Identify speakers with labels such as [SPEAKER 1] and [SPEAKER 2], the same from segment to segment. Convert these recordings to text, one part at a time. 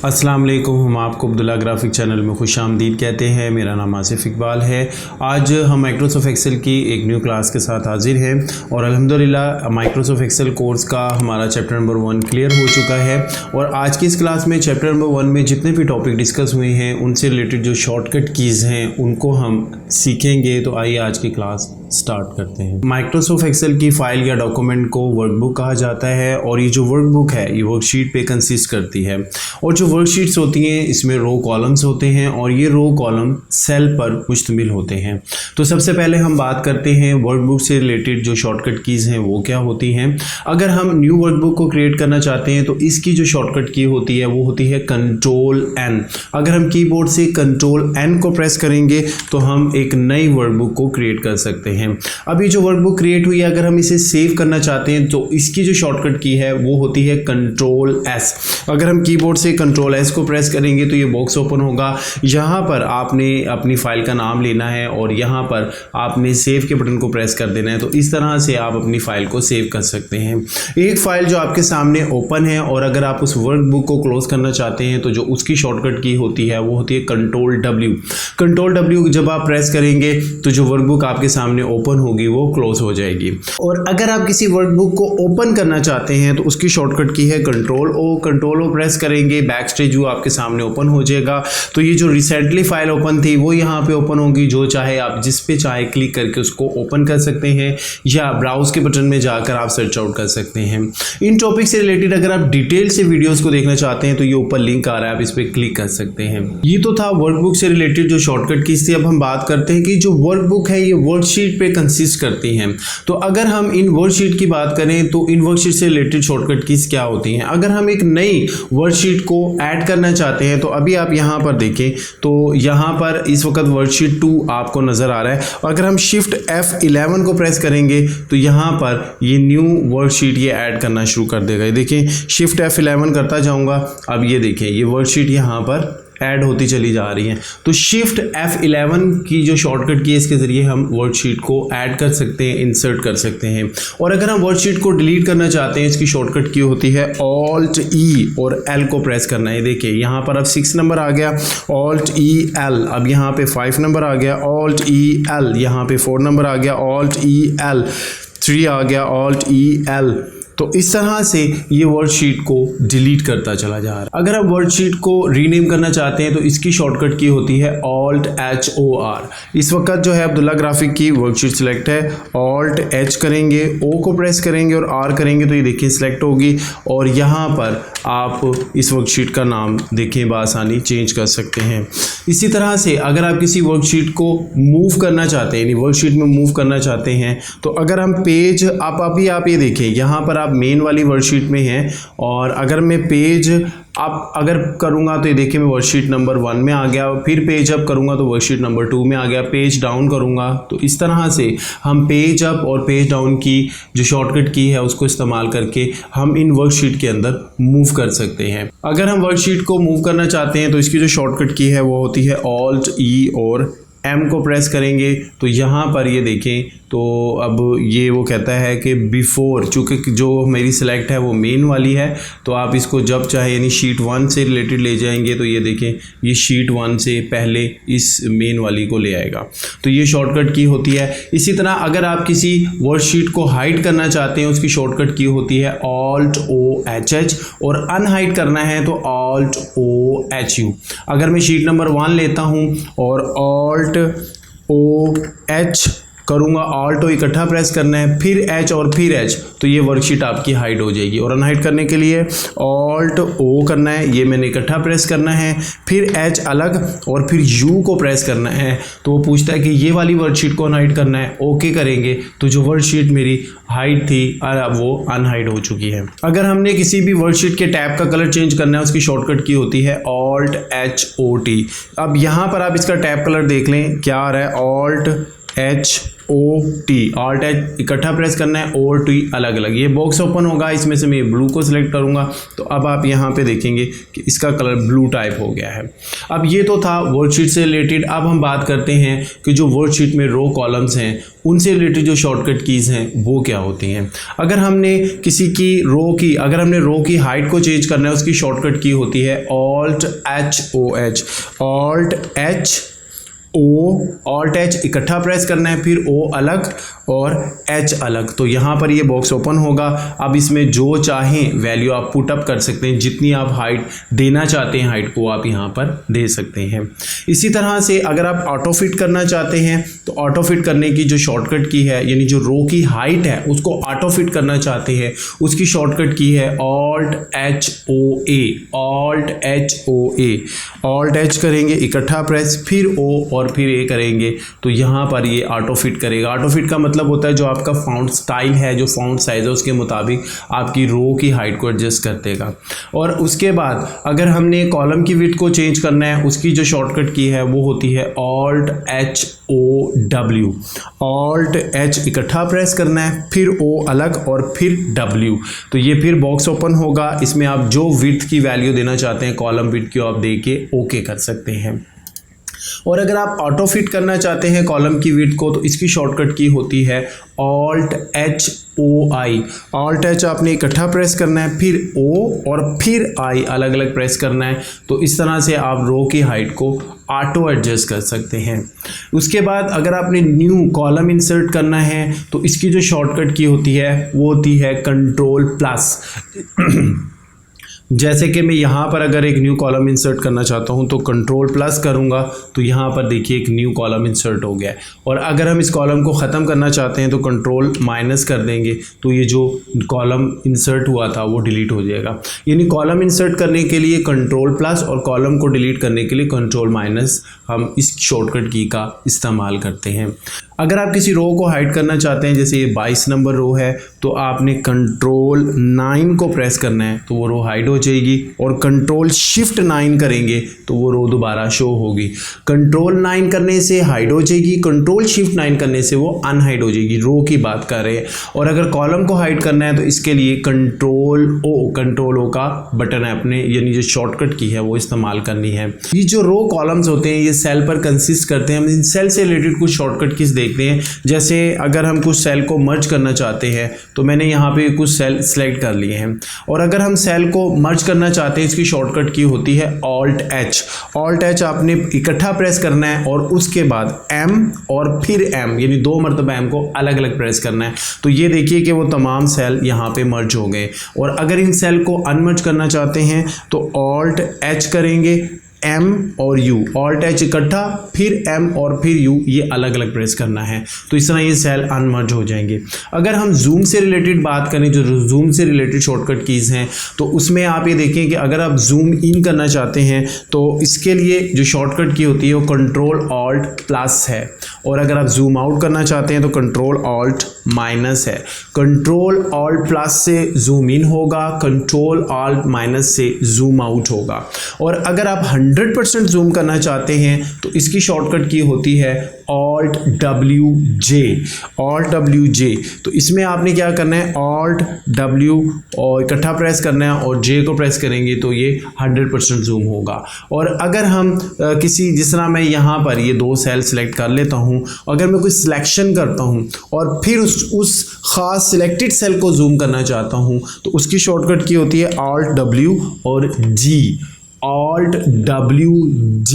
[SPEAKER 1] अस्सलाम वालेकुम। हम आपको अब्दुल्ला ग्राफिक चैनल में खुश आमदीद कहते हैं। मेरा नाम आसिफ इकबाल है। आज हम माइक्रोसॉफ्ट एक्सेल की एक न्यू क्लास के साथ हाजिर हैं और अल्हम्दुलिल्लाह माइक्रोसॉफ्ट एक्सेल कोर्स का हमारा चैप्टर नंबर 1 क्लियर हो चुका है। और आज की इस क्लास में चैप्टर नंबर 1 में जितने भी टॉपिक डिस्कस हुए हैं उनसे रिलेटेड जो शॉर्टकट कीज़ हैं उनको हम सीखेंगे। तो आइए आज की क्लास स्टार्ट करते हैं। माइक्रोसॉफ्ट एक्सेल की फ़ाइल या डॉक्यूमेंट को वर्कबुक कहा जाता है और ये जो वर्कबुक है ये वर्कशीट पे कंसिस्ट करती है। और जो वर्कशीट्स होती हैं इसमें रो कॉलम्स होते हैं और ये रो कॉलम सेल पर मुश्तमिल होते हैं। तो सबसे पहले हम बात करते हैं वर्कबुक से रिलेटेड जो शॉर्टकट कीज़ हैं वो क्या होती हैं। अगर हम न्यू वर्कबुक को क्रिएट करना चाहते हैं तो इसकी जो शॉर्टकट की होती है वो होती है Ctrl+N। अगर हम कीबोर्ड से Ctrl+N को प्रेस करेंगे तो हम एक नई वर्कबुक को क्रिएट कर सकते हैं। अब ये जो वर्कबुक क्रिएट हुई है अगर हम इसे सेव करना चाहते हैं तो इसकी जो शॉर्टकट की है वो होती है Ctrl+S। अगर हम कीबोर्ड से Ctrl+S को प्रेस करेंगे तो ये बॉक्स ओपन होगा। यहाँ पर आपने अपनी फाइल का नाम लेना है और यहाँ पर आपने सेव के बटन को प्रेस कर देना है। तो इस तरह से आप अपनी फाइल को सेव कर सकते हैं। एक फाइल जो आपके सामने ओपन है और अगर आप उस वर्कबुक को क्लोज करना चाहते हैं तो जो उसकी शॉर्टकट की होती है वो होती है Ctrl+W। Ctrl+W जब आप प्रेस करेंगे तो जो वर्कबुक आपके सामने ओपन होगी वो क्लोज हो जाएगी। और अगर आप किसी वर्कबुक को ओपन करना चाहते हैं तो उसकी शॉर्टकट की है Ctrl+O। Ctrl+O प्रेस करेंगे बैक स्टेज व्यू आपके सामने ओपन हो जाएगा। तो ये जो रिसेंटली फाइल ओपन थी वो यहाँ पे ओपन होगी। जो चाहे आप जिस पे चाहे क्लिक करके उसको ओपन कर सकते हैं या ब्राउज के बटन में जाकर आप सर्च आउट कर सकते हैं। इन टॉपिक से रिलेटेड अगर आप डिटेल से वीडियोस को देखना चाहते हैं तो ये ऊपर लिंक आ रहा है, आप इस पर क्लिक कर सकते हैं। ये तो था वर्कबुक से रिलेटेड जो शॉर्टकट कीज थी। अब हम बात करते हैं कि जो वर्कबुक है ये वर्कशीट पे कंसिस्ट करती हैं। तो अगर हम इन वर्कशीट की बात करें तो इन वर्कशीट से रिलेटेड शॉर्टकट कीज क्या होती हैं। अगर हम एक नई वर्कशीट को ऐड करना चाहते हैं तो अभी आप यहाँ पर देखें तो यहाँ पर इस वक्त वर्कशीट 2 आपको नज़र आ रहा है। अगर हम शिफ्ट F11 को प्रेस करेंगे तो यहाँ पर ये न्यू वर्कशीट ये ऐड करना शुरू कर देगा। ये देखें शिफ्ट F11 करता जाऊँगा। अब ये देखें ये वर्कशीट यहाँ पर ऐड होती चली जा रही है। तो शिफ्ट F11 की जो शॉर्टकट की है इसके ज़रिए हम वर्कशीट को ऐड कर सकते हैं, इंसर्ट कर सकते हैं। और अगर हम वर्कशीट को डिलीट करना चाहते हैं इसकी शॉर्टकट की होती है Alt+E और L को प्रेस करना है। देखिए यहाँ पर अब 6 नंबर आ गया Alt+E+L। अब यहाँ पे 5 नंबर आ गया Alt+E+L। यहाँ पे 4 नंबर आ गया Alt+E+L। 3 आ गया Alt+E+L। तो इस तरह से ये वर्कशीट को डिलीट करता चला जा रहा है। अगर आप वर्कशीट को रीनेम करना चाहते हैं तो इसकी शॉर्टकट की होती है Alt+HOR। इस वक्त जो है अब्दुल्ला ग्राफिक की वर्कशीट सिलेक्ट है। Alt+H करेंगे, O को प्रेस करेंगे और R करेंगे तो ये देखिए सिलेक्ट होगी। और यहाँ पर आप इस वर्कशीट का नाम देखें बासानी चेंज कर सकते हैं। इसी तरह से अगर आप किसी वर्कशीट को मूव करना चाहते हैं, यानी वर्कशीट में मूव करना चाहते हैं तो अगर हम पेज आप ये देखें यहाँ पर मेन वाली वर्कशीट में है और अगर मैं पेज अप अगर करूंगा तो ये देखिए मैं वर्कशीट नंबर 1 में आ गया। फिर पेज अप करूंगा तो वर्कशीट नंबर 2 में आ गया। पेज डाउन करूंगा तो इस तरह से हम पेज अप और पेज डाउन की जो शॉर्टकट की है उसको इस्तेमाल करके हम इन वर्कशीट के अंदर मूव कर सकते हैं। अगर हम वर्कशीट को मूव करना चाहते हैं तो इसकी जो शॉर्टकट की है वो होती है Alt+E और M को प्रेस करेंगे तो यहाँ पर ये देखें तो अब ये वो कहता है कि बिफोर, चूँकि जो मेरी सिलेक्ट है वो मेन वाली है तो आप इसको जब चाहे यानी शीट 1 से रिलेटेड ले जाएंगे तो ये देखें ये शीट 1 से पहले इस मेन वाली को ले आएगा। तो ये शॉर्टकट की होती है। इसी तरह अगर आप किसी वर्कशीट को हाइड करना चाहते हैं उसकी शॉर्टकट की होती है Alt+OHH और अनहाइड करना है तो Alt+OHU। अगर मैं शीट नंबर 1 लेता हूँ और Alt+OH करूँगा, Alt+O इकट्ठा प्रेस करना है फिर H और फिर H तो ये वर्कशीट आपकी हाइड हो जाएगी। और अनहाइड करने के लिए Alt+O करना है, ये मैंने इकट्ठा प्रेस करना है, फिर H अलग और फिर U को प्रेस करना है। तो वो पूछता है कि ये वाली वर्कशीट को अनहाइड करना है, ओके करेंगे तो जो वर्कशीट मेरी हाइड थी अब वो अनहाइड हो चुकी है। अगर हमने किसी भी वर्कशीट के टैब का कलर चेंज करना है उसकी शॉर्टकट की होती है Alt+HOT। अब यहाँ पर आप इसका टैब कलर देख लें क्या आ रहा है Alt+H OT, ऑल्ट एच इकट्ठा प्रेस करना है, OT अलग अलग। ये बॉक्स ओपन होगा, इसमें से मैं ब्लू को सिलेक्ट करूंगा तो अब आप यहाँ पे देखेंगे कि इसका कलर ब्लू टाइप हो गया है। अब ये तो था वर्कशीट से रिलेटेड। अब हम बात करते हैं कि जो वर्कशीट में रो कॉलम्स हैं उनसे रिलेटेड जो शॉर्टकट कीज़ हैं वो क्या होती हैं। अगर हमने किसी की रो की अगर हमने रो की हाइट को चेंज करना है, उसकी शॉर्टकट की होती है ऑल्ट HOH, ऑल्ट H इकट्ठा प्रेस करना है, फिर O अलग और H अलग। तो यहाँ पर ये बॉक्स ओपन होगा। अब इसमें जो चाहें वैल्यू आप पुट अप कर सकते हैं, जितनी आप हाइट देना चाहते हैं हाइट को आप यहाँ पर दे सकते हैं। इसी तरह से अगर आप ऑटो फिट करना चाहते हैं तो ऑटो फिट करने की जो शॉर्टकट की है, यानी जो रो की हाइट है उसको ऑटो फिट करना चाहते हैं, उसकी शॉर्टकट की है alt HOA, alt HOA। Alt H करेंगे इकट्ठा प्रेस, फिर O और फिर A करेंगे तो यहाँ पर ये ऑटो फिट करेगा। ऑटो फिट का मतलब होता है जो आपका फॉन्ट स्टाइल है, जो फॉन्ट साइज है, उसके मुताबिक आपकी रो की हाइट को एडजस्ट कर देगा। और उसके बाद अगर हमने कॉलम की विड्थ को चेंज करना है, उसकी जो शॉर्टकट की है वो होती है ऑल्ट HOW, ऑल्ट H इकट्ठा प्रेस करना है, फिर O अलग और फिर W। तो ये फिर बॉक्स ओपन होगा, इसमें आप जो विड्थ की वैल्यू देना चाहते हैं कॉलम विड्थ की आप दे के ओके कर सकते हैं। और अगर आप ऑटो फिट करना चाहते हैं कॉलम की विड्थ को तो इसकी शॉर्टकट की होती है ऑल्ट HOI, ऑल्ट H आपने इकट्ठा प्रेस करना है, फिर O और फिर I अलग अलग प्रेस करना है। तो इस तरह से आप रो की हाइट को ऑटो एडजस्ट कर सकते हैं। उसके बाद अगर आपने न्यू कॉलम इंसर्ट करना है तो इसकी जो शॉर्टकट की होती है वो होती है Ctrl+। जैसे कि मैं यहाँ पर अगर एक न्यू कॉलम इंसर्ट करना चाहता हूँ तो Ctrl+ करूँगा तो यहाँ पर देखिए एक न्यू कॉलम इंसर्ट हो गया है। और अगर हम इस कॉलम को ख़त्म करना चाहते हैं तो Ctrl- कर देंगे तो ये जो कॉलम इंसर्ट हुआ था वो डिलीट हो जाएगा। यानी कॉलम इंसर्ट करने के लिए Ctrl+ और कॉलम को डिलीट करने के लिए Ctrl- हम इस शॉर्टकट की का इस्तेमाल करते हैं। अगर आप किसी रो को हाइड करना चाहते हैं, जैसे ये 22 नंबर रो है, तो आपने Ctrl-9 को प्रेस करना है तो वो रो हाइड हो जाएगी, और Ctrl-Shift-9 करेंगे तो वो रो दोबारा शो होगी। Ctrl-9 करने से हाइड हो जाएगी, Ctrl-Shift-9 करने से वो अनहाइड हो जाएगी। रो की बात कर रहे हैं। और अगर कॉलम को हाइड करना है तो इसके लिए Ctrl-O का बटन है अपने, यानी जो शॉर्टकट की है वो इस्तेमाल करनी है। ये जो रो कॉलम्स होते हैं ये सेल पर कंसिस्ट करते हैं। हम इन सेल से रिलेटेड कुछ शॉर्टकट कीज देखते हैं। जैसे अगर हम कुछ सेल को मर्ज करना चाहते हैं तो मैंने यहाँ पे कुछ सेल सेलेक्ट कर लिए हैं, और अगर हम सेल को मर्ज करना चाहते हैं इसकी शॉर्टकट की होती है ऑल्ट H। ऑल्ट H आपने इकट्ठा प्रेस करना है और उसके बाद M और फिर M, यानी 2 मरतबा M को अलग अलग प्रेस करना है। तो ये देखिए कि वो तमाम सेल यहाँ पे मर्ज हो गए। और अगर इन सेल को अनमर्ज करना चाहते हैं तो ऑल्ट H करेंगे, M और U, ऑल्ट H इकट्ठा, फिर M और फिर U, ये अलग अलग प्रेस करना है। तो इस तरह ये सेल अनमर्ज हो जाएंगे। अगर हम जूम से रिलेटेड बात करें, जो जूम से रिलेटेड शॉर्टकट कीज़ हैं, तो उसमें आप ये देखें कि अगर आप जूम इन करना चाहते हैं तो इसके लिए जो शॉर्टकट की होती है वो Ctrl-Alt+ है, और अगर आप जूम आउट करना चाहते हैं तो Ctrl-Alt- है। Ctrl-Alt+ से जूम इन होगा, Ctrl-Alt- से जूम आउट होगा। और अगर आप 100% जूम करना चाहते हैं तो इसकी शॉर्टकट की होती है Alt+WJ, Alt+WJ। तो इसमें आपने क्या करना है, Alt+W और इकट्ठा प्रेस करना है और J को प्रेस करेंगे तो ये 100% जूम होगा। और अगर हम किसी, जिस तरह मैं यहाँ पर ये 2 सेल सेलेक्ट कर लेता हूँ, अगर मैं कोई सिलेक्शन करता हूँ और फिर उस ख़ास सिलेक्टेड सेल को जूम करना चाहता हूँ तो उसकी शॉर्टकट की होती है Alt+W और G, Alt+WG।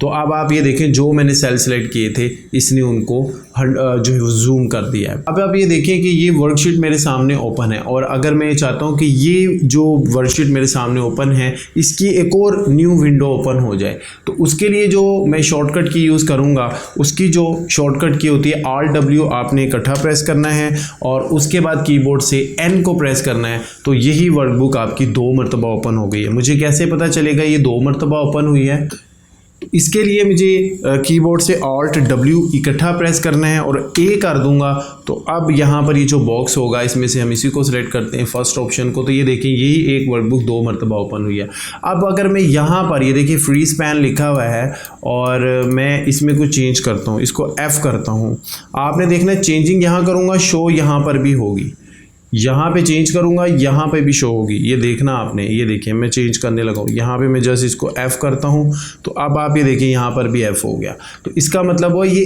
[SPEAKER 1] तो अब आप ये देखें जो मैंने सेल सेलेक्ट किए थे इसने उनको जो है जूम कर दिया है। अब आप ये देखें कि ये वर्कशीट मेरे सामने ओपन है, और अगर मैं चाहता हूँ कि ये जो वर्कशीट मेरे सामने ओपन है इसकी एक और न्यू विंडो ओपन हो जाए, तो उसके लिए जो मैं शॉर्टकट की यूज़ करूँगा उसकी जो शॉर्टकट की होती है Alt+W आपने इकट्ठा प्रेस करना है और उसके बाद कीबोर्ड से N को प्रेस करना है। तो यही वर्कबुक आपकी 2 मरतबा ओपन हो गई है। मुझे कैसे पता चलेगा ये 2 मरतबा ओपन हुई है? तो इसके लिए मुझे कीबोर्ड से Alt W इकट्ठा प्रेस करना है और A कर दूंगा। तो अब यहाँ पर ये जो बॉक्स होगा इसमें से हम इसी को सिलेक्ट करते हैं फर्स्ट ऑप्शन को। तो ये देखिए यही एक वर्कबुक 2 मरतबा ओपन हुई है। अब अगर मैं यहाँ पर ये देखिए फ्री स्पैन लिखा हुआ है और मैं इसमें कुछ चेंज करता हूँ, इसको F करता हूँ, आपने देखना चेंजिंग यहाँ करूँगा शो यहाँ पर भी होगी, यहाँ पे चेंज करूँगा यहाँ पे भी शो होगी। ये देखना आपने, ये देखिए मैं चेंज करने लगा हूँ, यहाँ पे मैं जस्ट इसको F करता हूँ तो अब आप ये देखिए यहाँ पर भी F हो गया। तो इसका मतलब हुआ ये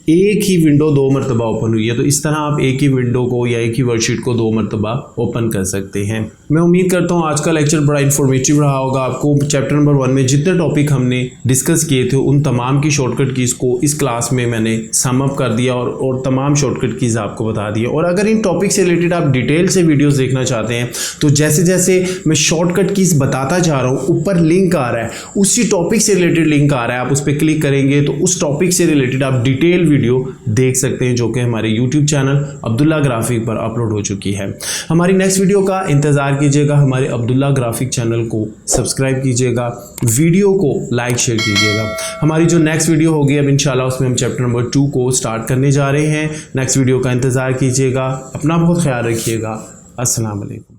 [SPEAKER 1] एक ही विंडो 2 मरतबा ओपन हुई है। तो इस तरह आप एक ही विंडो को या एक ही वर्कशीट को 2 मरतबा ओपन कर सकते हैं। मैं उम्मीद करता हूँ आज का लेक्चर बड़ा इन्फॉर्मेटिव रहा होगा। आपको चैप्टर नंबर 1 में जितने टॉपिक हमने डिस्कस किए थे उन तमाम की शॉर्टकट कीज़ को इस क्लास में मैंने सम अप कर दिया और तमाम शॉर्टकट कीज़ आपको बता दी। और अगर इन टॉपिक से रिलेटेड आप डिटेल से वीडियोज़ देखना चाहते हैं तो जैसे जैसे मैं शॉर्टकट कीज़ बताता जा रहा हूँ ऊपर लिंक आ रहा है, उसी टॉपिक से रिलेटेड लिंक आ रहा है, आप उस पर क्लिक करेंगे तो उस टॉपिक से रिलेटेड आप डिटेल वीडियो देख सकते हैं जो कि हमारे YouTube चैनल अब्दुल्ला ग्राफिक पर अपलोड हो चुकी है। हमारी नेक्स्ट वीडियो का इंतज़ार कीजिएगा, हमारे अब्दुल्ला ग्राफिक चैनल को सब्सक्राइब कीजिएगा, वीडियो को लाइक शेयर कीजिएगा। हमारी जो नेक्स्ट वीडियो होगी अब इंशाल्लाह उसमें हम चैप्टर नंबर 2 को स्टार्ट करने जा रहे हैं। नेक्स्ट वीडियो का इंतज़ार कीजिएगा, अपना बहुत ख्याल रखिएगा। अस्सलाम वालेकुम।